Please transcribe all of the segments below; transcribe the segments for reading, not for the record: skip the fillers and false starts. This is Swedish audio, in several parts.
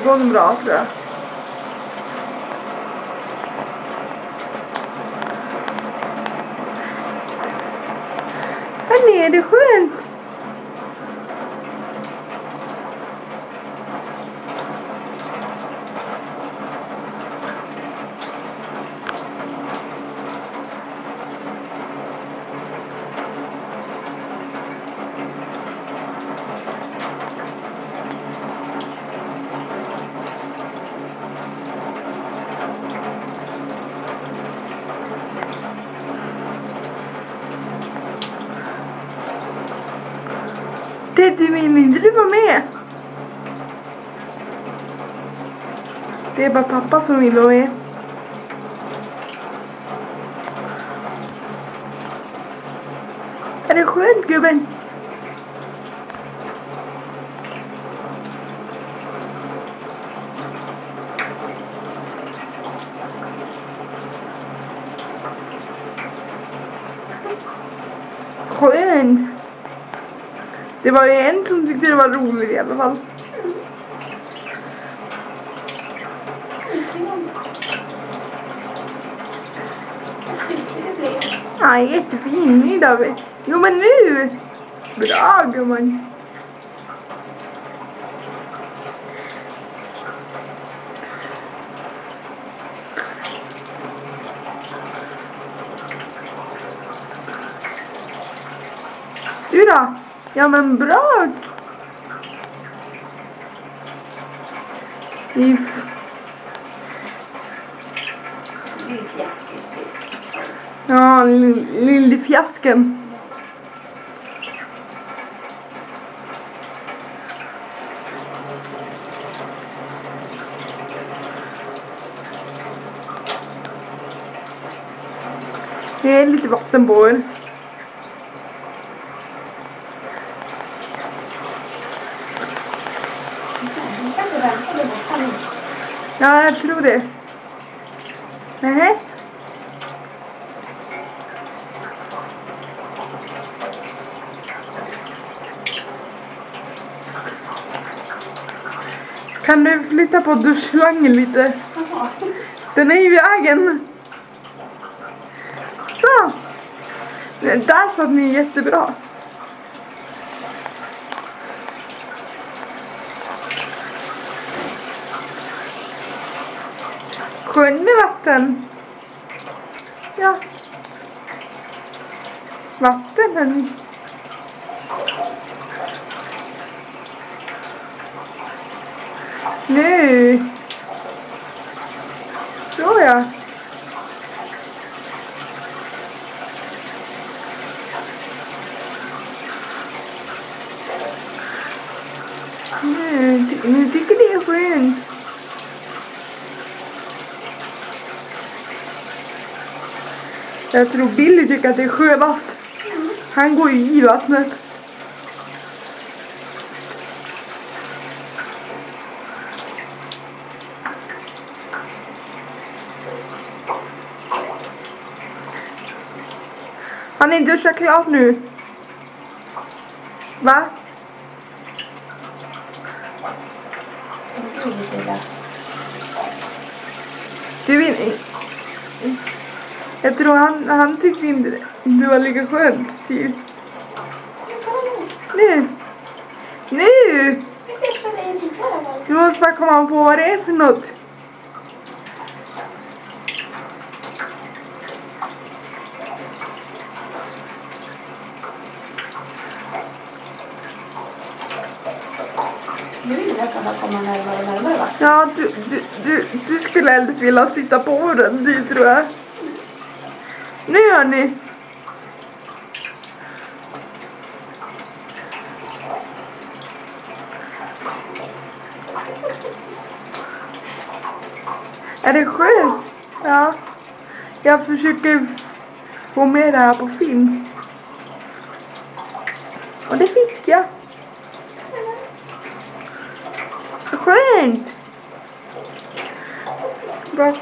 gång bra tror jag. Här nere är det skönt. Teddy, vill inte du vara med? Det är bara pappa som vill vara med. Är det skönt, gubben? Skönt. Det var ju en som tyckte det var roligt i alla fall. Ja, jättefin idag. Jo, men nu! Bra, gumman. Du då? Ja, men bra. Ja, lille fjasken. Det är lite vatten på er. Ja, jag tror det. Nej. Kan du flytta på duschslangen lite? Den är i vägen. Så. Där satt ni jättebra. Sjön med vatten. Ja. Vatten, hörni. Nu. Så ja. Nu tycker det är skönt. Jag tror Billy tycker att det är skönast. Han går ju i vattnet. Har ni duschat klart nu? Va? Du vill... Jag tror han tyckte inte det var lika skönt, typ. Nu! Nu! Du måste bara komma på vad det är för något. Nu vill jag komma närmare, va? Ja, du skulle helst vilja sitta på den, det tror jag. Nu gör ni. Är det skönt? Ja. Jag försöker få med det här på film. Och det fick jag. Skönt. Bra.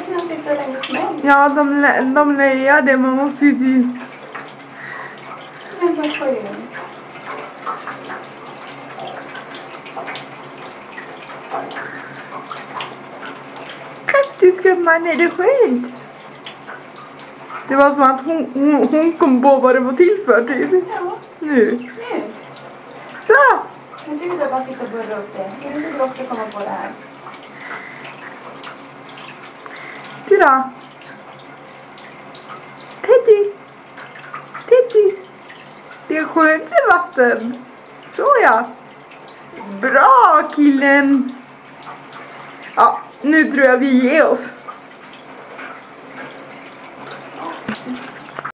kan han sitta längs med. Ja, de lejar det. Man måste ju... Men vad skönt. Tycker man är det skönt? Det var som att hon kom på vad det var till för typ. Ja, Nu. nu. Så! Men du vill bara sitta och burra upp det. Är det inte gott att komma på det här? Du då? Teddy! Teddy! Det är skönt med vatten. Så ja. Bra killen! Ja, nu tror jag vi ger oss.